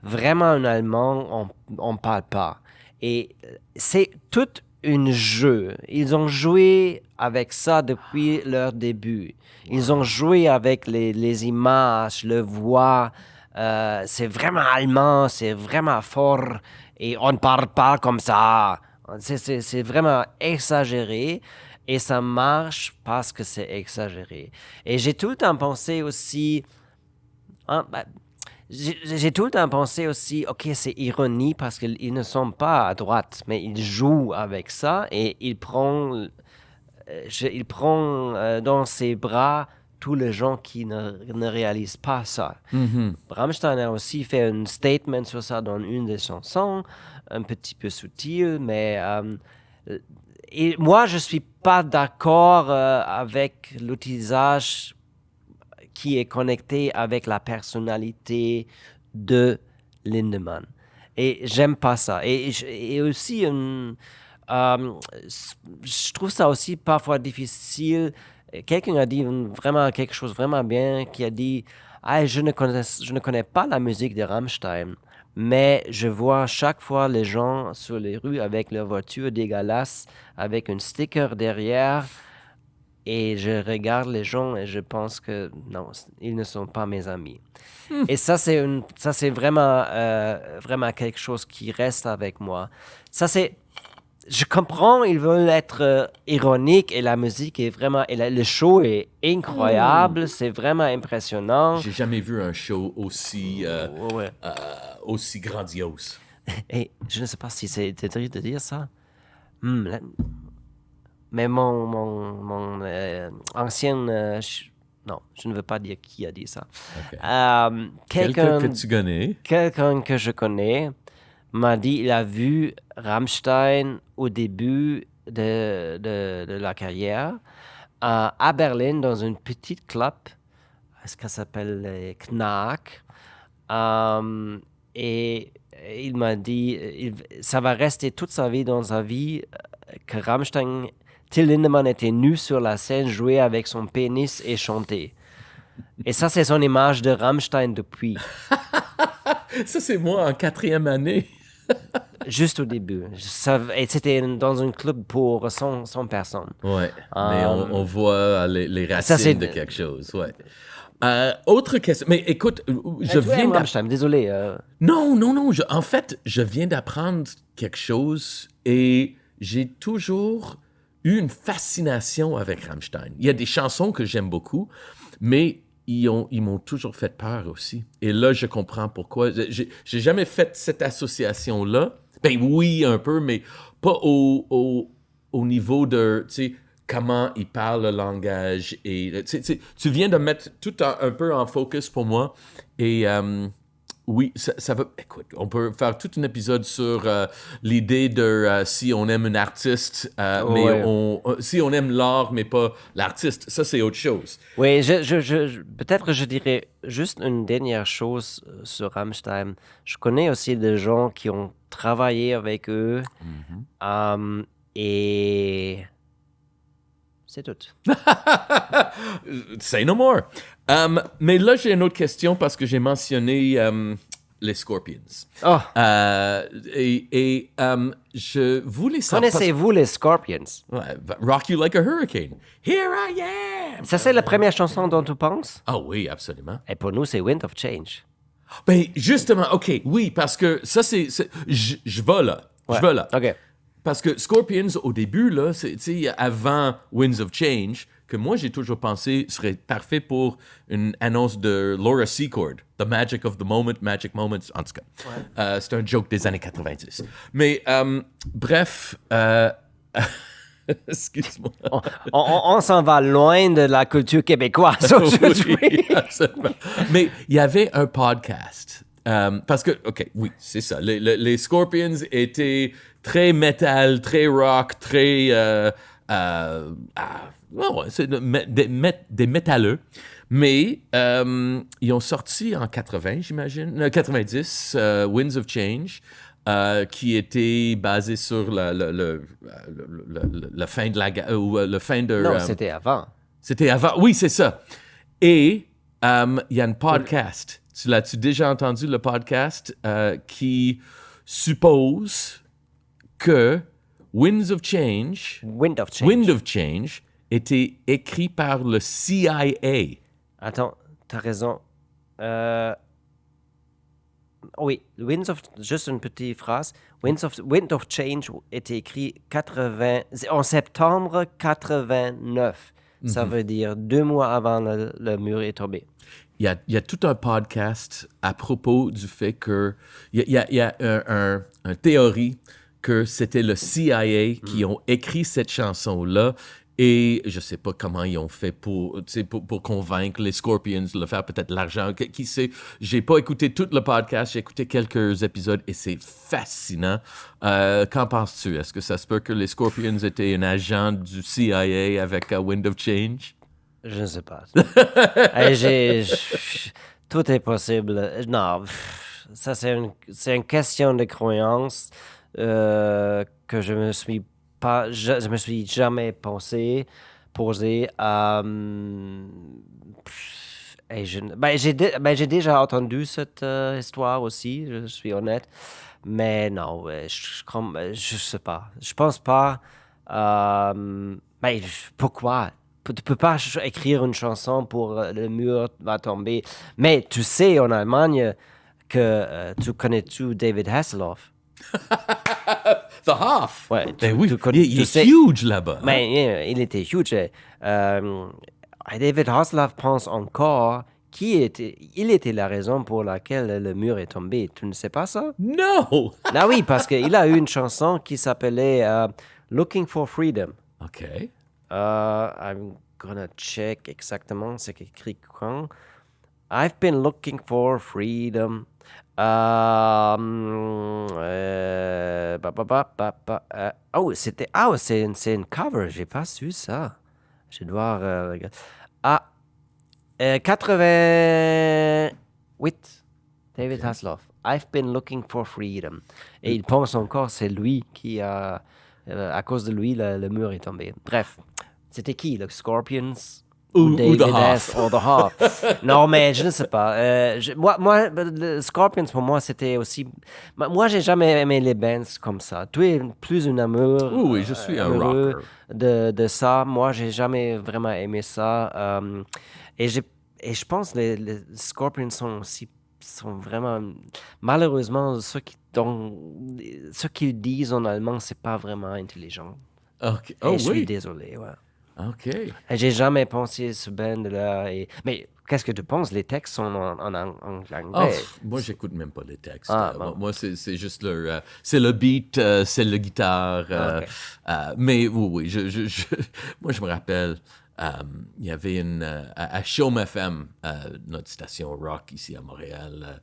vraiment un allemand, on parle pas. Et c'est tout un jeu. Ils ont joué avec ça depuis leur début. Ils ont joué avec les images, le voix. C'est vraiment allemand, c'est vraiment fort. Et on ne parle pas comme ça. C'est vraiment exagéré. Et ça marche parce que c'est exagéré. Et j'ai tout le temps pensé aussi... J'ai tout le temps pensé aussi, OK, c'est ironie parce qu'ils ne sont pas à droite, mais ils jouent avec ça et il prend dans ses bras tous les gens qui ne réalisent pas ça. Rammstein a aussi fait un statement sur ça dans une des chansons, un petit peu subtil, mais et moi, je ne suis pas d'accord avec l'utilisation qui est connecté avec la personnalité de Lindemann. Et j'aime pas ça. Et aussi, je trouve ça aussi parfois difficile. Quelqu'un a dit vraiment quelque chose vraiment bien, qui a dit je ne connais pas la musique de Rammstein, mais je vois chaque fois les gens sur les rues avec leur voiture dégueulasse, avec un sticker derrière, et je regarde les gens et je pense que non, ils ne sont pas mes amis. Et ça, c'est vraiment, vraiment quelque chose qui reste avec moi. Je comprends, ils veulent être ironiques et la musique est vraiment, le show est incroyable, c'est vraiment impressionnant. J'ai jamais vu un show aussi, Ouais. aussi grandiose. Et je ne sais pas si c'est triste de dire ça. Mais mon ancienne... non, je ne veux pas dire qui a dit ça. Okay. Quelqu'un que tu connais. Quelqu'un que je connais m'a dit qu'il a vu Rammstein au début de la carrière à Berlin dans une petite club. Est-ce qu'elle s'appelle les Knack? Et il m'a dit ça va rester toute sa vie dans sa vie que Rammstein, Till Lindemann était nu sur la scène, jouer avec son pénis et chanter. Et ça, c'est son image de Rammstein depuis. Ça, c'est moi en 4e année. Juste au début. Et c'était dans un club pour 100 personnes. Ouais, mais on voit les racines de quelque chose, ouais. Autre question. Mais écoute, je viens d'apprendre... Désolé. Non. En fait, je viens d'apprendre quelque chose et j'ai toujours eu une fascination avec Rammstein. Il y a des chansons que j'aime beaucoup, mais ils m'ont toujours fait peur aussi. Et là, je comprends pourquoi. J'ai jamais fait cette association-là. Ben oui, un peu, mais pas au niveau de, tu sais, comment ils parlent le langage. Et tu viens de mettre tout un peu en focus pour moi. Et oui, ça va... Écoute, on peut faire tout un épisode sur l'idée de si on aime un artiste, mais si on aime l'art, mais pas l'artiste. Ça, c'est autre chose. Oui, peut-être je dirais juste une dernière chose sur Rammstein. Je connais aussi des gens qui ont travaillé avec eux. Et... c'est tout. Say no more. Mais là, j'ai une autre question parce que j'ai mentionné les Scorpions. Oh. Je voulais savoir... Connaissez-vous les Scorpions? Ouais, Rock You Like a Hurricane. Here I am! Ça, c'est la première chanson dont tu penses? Ah oui, absolument. Et pour nous, c'est Wind of Change. Ben, justement, OK, oui, parce que ça, c'est... Je vais là. Ouais. Je vais là. OK. Parce que Scorpions, au début, là, avant Winds of Change, que moi, j'ai toujours pensé serait parfait pour une annonce de Laura Secord, The Magic of the Moment, Magic Moments, en tout cas. Ouais. C'est un joke des années 90. Mais, bref... Excuse-moi. On s'en va loin de la culture québécoise aujourd'hui. Oui, absolument. Mais il y avait un podcast. Parce que, OK, oui, c'est ça. Les Scorpions étaient très metal, très rock, très... des métalleux. Mais ils ont sorti en 80, j'imagine, 90, Winds of Change, qui était basé sur la fin de la guerre, ou le fin de... Non, c'était avant. C'était avant, oui, c'est ça. Et il y a un podcast. L'as-tu déjà entendu, le podcast, qui suppose que Wind of Change était écrit par le CIA. Attends, t'as raison. Oui, juste une petite phrase. Wind of Change était écrit en septembre 89. Ça veut dire 2 mois avant le mur est tombé. Il y a tout un podcast à propos du fait que... Il y a une théorie que c'était le CIA qui ont écrit cette chanson-là Et je sais pas comment ils ont fait pour convaincre les Scorpions de le faire, peut-être l'argent, qui sait. J'ai pas écouté tout le podcast, j'ai écouté quelques épisodes et c'est fascinant. Qu'en penses-tu? Est-ce que ça se peut que les Scorpions étaient un agent du CIA avec Wind of Change? Je ne sais pas. Tout est possible. Non, ça c'est une question de croyance que je me suis jamais posé. Et j'ai déjà entendu cette histoire aussi, je suis honnête. Mais non, je sais pas. Je pense pas. Mais pourquoi? Tu peux pas écrire une chanson pour le mur va tomber. Mais tu sais en Allemagne que tu connais-tu David Hasselhoff? The Hoff! Ouais, Ben oui, il tu est sais- huge là-bas. hein? Mais il était huge. David Hasselhoff pense encore il était la raison pour laquelle le mur est tombé. Tu ne sais pas ça? No! Ah oui, parce qu'il a eu une chanson qui s'appelait Looking for Freedom. OK. I'm gonna check exactement ce qu'écrit quand. I've been looking for freedom. C'est une cover. J'ai pas su ça. Je dois regarder. 88. David Hasselhoff. I've been looking for freedom. Et il pense encore c'est lui qui a... à cause de lui, le mur est tombé. Bref, c'était qui, le Scorpions? Ou David The Hoff. Hess ou The Hoff. Non, mais je ne sais pas. Moi, le Scorpions, pour moi, c'était aussi... Moi, j'ai jamais aimé les bands comme ça. Tu es plus un amour... Oui, je suis un amoureux rocker. de ça. Moi, j'ai jamais vraiment aimé ça. Et je pense que les Scorpions sont vraiment... Malheureusement, ce qu'ils disent en allemand, c'est pas vraiment intelligent. OK. Et Oh je suis oui. désolé, ouais. OK. Et j'ai jamais pensé ce band-là. Mais qu'est-ce que tu penses? Les textes sont en anglais. Oh, moi, j'écoute même pas les textes. Ah, bon. Moi, c'est juste c'est le beat, c'est la guitare. Ok. Mais oui, moi, je me rappelle, il y avait à Chaume FM, notre station rock ici à Montréal,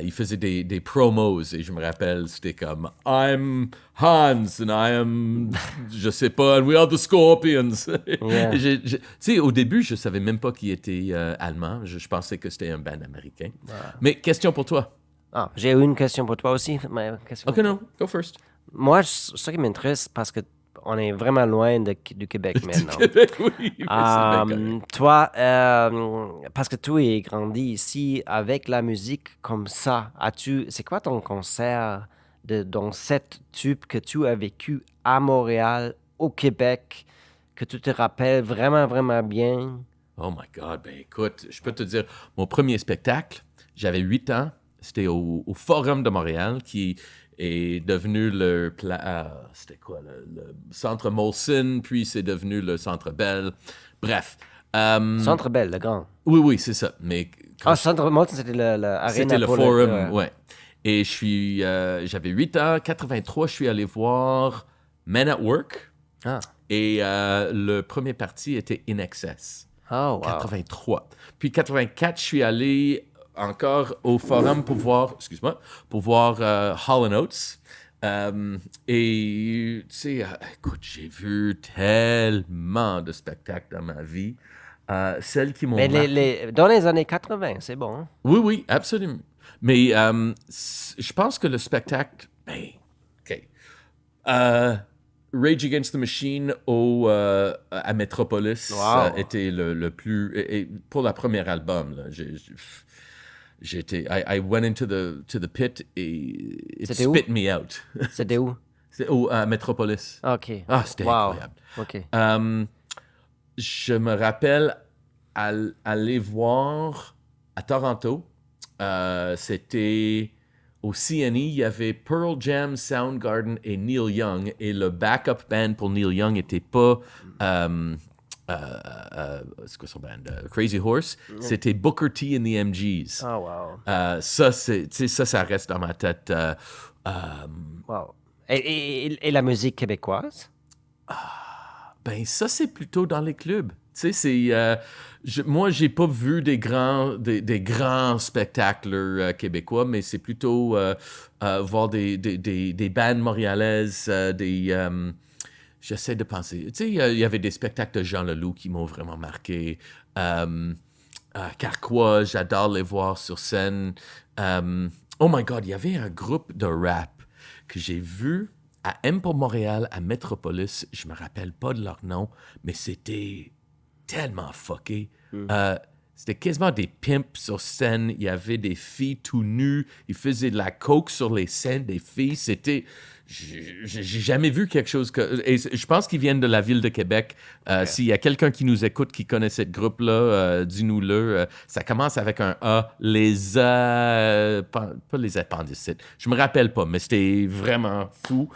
il faisait des promos et je me rappelle, c'était comme I'm Hans and I am, je sais pas, and we are the Scorpions. Yeah. Tu sais, au début, je savais même pas qu'il était allemand. Je pensais que c'était un band américain. Mais question pour toi. J'ai une question pour toi aussi. OK, non, go first. Moi, ce qui m'intéresse, parce que on est vraiment loin du Québec maintenant. Québec, oui, mais c'est bien correct. Toi, parce que tu es grandi ici avec la musique comme ça, c'est quoi ton concert dans cette tube que tu as vécu à Montréal, au Québec, que tu te rappelles vraiment, vraiment bien? Oh my God, ben écoute, je peux te dire, mon premier spectacle, j'avais 8 ans, c'était au Forum de Montréal, qui est devenu c'était quoi, le Centre Molson, puis c'est devenu le Centre Bell. Bref. Centre Bell, le grand. Oui, c'est ça. Mais Centre Molson, c'était l'Arena. c'était le Forum, ouais. Et j'avais 8 ans, 83, je suis allé voir Men at Work. Ah. Et le premier parti était In Excess. Oh, wow. 83. Puis 84, je suis allé encore au Forum pour voir Hall & Oates. Et, tu sais, écoute, j'ai vu tellement de spectacles dans ma vie. Celles qui m'ont Mais marqué- dans les années 80, c'est bon. Hein? Oui, absolument. Mais je pense que le spectacle... Ben, OK. Rage Against the Machine à Metropolis Wow. était le plus... et pour le premier album, là, I went into the pit et it C'était où? spit me out. C'était où? C'est à Metropolis. OK. Ah, c'était Wow. incroyable. OK. Je me rappelle aller voir à Toronto. C'était au CNE, il y avait Pearl Jam, Soundgarden et Neil Young. Et le backup band pour Neil Young n'était pas... c'est quoi son band? Crazy Horse. C'était Booker T and the MGs. Oh, wow. Ça reste dans ma tête. Wow. Et la musique québécoise? Ben, ça, c'est plutôt dans les clubs. Tu sais, moi, j'ai pas vu des grands spectacles québécois, mais c'est plutôt voir des bandes montréalaises, j'essaie de penser. Tu sais, il y avait des spectacles de Jean Leloup qui m'ont vraiment marqué. Carquois, j'adore les voir sur scène. Oh my God, il y avait un groupe de rap que j'ai vu à M pour Montréal, à Metropolis. Je me rappelle pas de leur nom, mais c'était tellement fucké. C'était quasiment des pimps sur scène. Il y avait des filles tout nues. Ils faisaient de la coke sur les scènes des filles. C'était... J'ai jamais vu quelque chose que... Et je pense qu'ils viennent de la ville de Québec. S'il y a quelqu'un qui nous écoute, qui connaît cette groupe-là, dis-nous-le. Ça commence avec un A. Pas les appendicettes. Je me rappelle pas, mais c'était vraiment fou.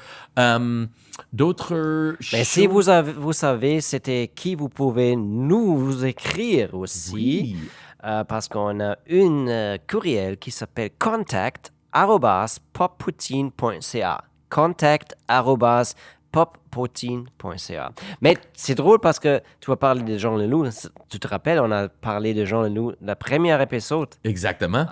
D'autres Mais si vous savez, c'était qui vous pouvez nous écrire aussi. Oui. Parce qu'on a une courriel qui s'appelle contact@poppoutine.ca. contact@poppoutine.ca. Mais c'est drôle parce que tu vas parler de Jean Leloup. Tu te rappelles, on a parlé de Jean Leloup la première épisode. Exactement,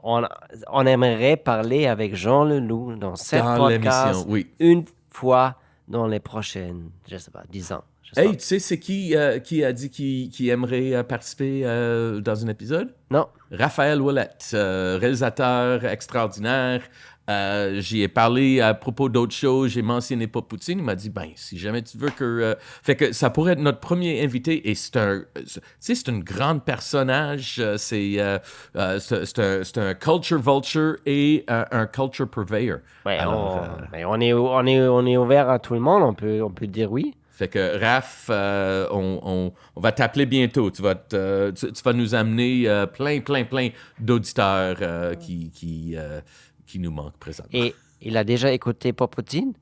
oui. On aimerait parler avec Jean Leloup dans cette podcast l'émission, oui. une fois dans les prochaines, je sais pas, 10 ans. Hey, tu sais, c'est qui a dit qu'il aimerait participer dans un épisode? Non. Raphaël Ouellette, réalisateur extraordinaire. J'y ai parlé à propos d'autres choses. J'ai mentionné Pop Poutine. Il m'a dit, ben, si jamais tu veux que... Fait que ça pourrait être notre premier invité. Et c'est un grand personnage. C'est un culture vulture et un culture purveyor. Ouais, Alors, on est ouvert à tout le monde. On peut dire oui. Fait que Raph, on va t'appeler bientôt. Tu vas nous amener plein d'auditeurs qui nous manquent présentement. Et il a déjà écouté Pop Poutine?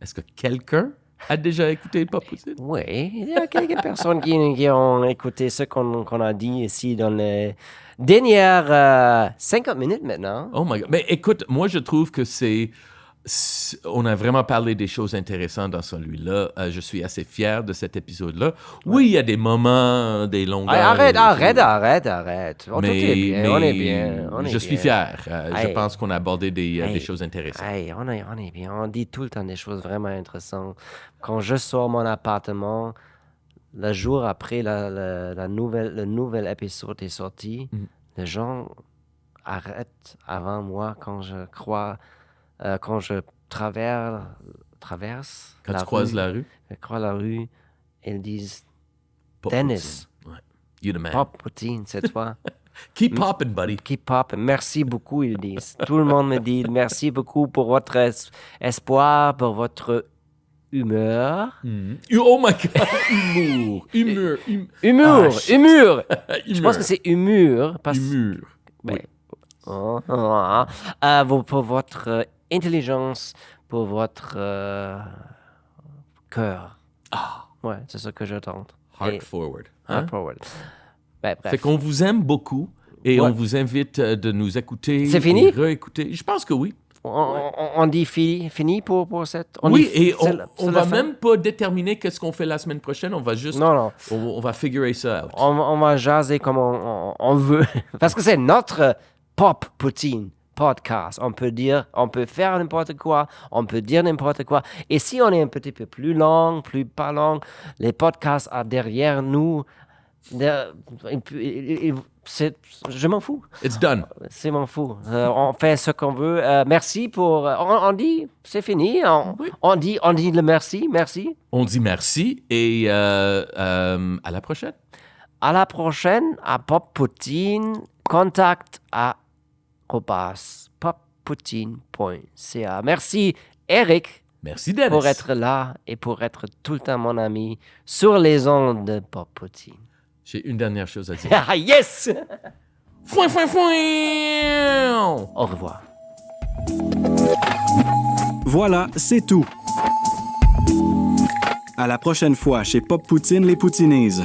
Est-ce que quelqu'un a déjà écouté Pop Poutine? Oui, il y a quelques personnes qui ont écouté ce qu'on a dit ici dans les dernières 50 minutes maintenant. Oh my God. Mais écoute, moi, je trouve que on a vraiment parlé des choses intéressantes dans celui-là. Je suis assez fier de cet épisode-là. Oui, il y a des moments, des longueurs. Arrête. On est bien. Je suis fier. Je pense qu'on a abordé des choses intéressantes. On est bien. On dit tout le temps des choses vraiment intéressantes. Quand je sors mon appartement, le jour après le nouvel épisode est sorti, les gens arrêtent avant moi quand je traverse Quand tu croises la rue? Je croise la rue, ils disent Pop Dennis, Poutine. Ouais. You're the man. Pop Poutine, c'est toi. Keep popping, buddy. Keep pop. Merci beaucoup, ils disent. Tout le monde me dit merci beaucoup pour votre espoir, pour votre humeur. Oh my God! Humour. Humour. Je pense Humeur. que c'est humour. Humour. Ben, pour votre intelligence, pour votre cœur. Ouais, c'est ça que je tente. Heart forward. Heart forward. Ben, bref. Fait qu'on vous aime beaucoup et on vous invite de nous écouter. C'est fini? Et réécouter. Je pense que oui. On dit fini pour cette... On va même pas déterminer qu'est-ce qu'on fait la semaine prochaine. On va juste... Non. On va figurer ça out. On va jaser comme on veut. Parce que c'est notre Pop Poutine podcast. On peut faire n'importe quoi, on peut dire n'importe quoi. Et si on est un petit peu plus long, plus pas long, les podcasts derrière nous, je m'en fous. It's done. C'est m'en fou. On fait ce qu'on veut. Merci pour... On dit, c'est fini. On dit le merci. On dit merci et à la prochaine. À la prochaine, à Pop Poutine. Contact à poppoutine.ca. Merci, Eric. Merci, Dennis. Pour être là et pour être tout le temps mon ami sur les ondes de Pop Poutine. J'ai une dernière chose à dire. Ah, yes! Foin! Au revoir. Voilà, c'est tout. À la prochaine fois chez Pop Poutine les Poutinises.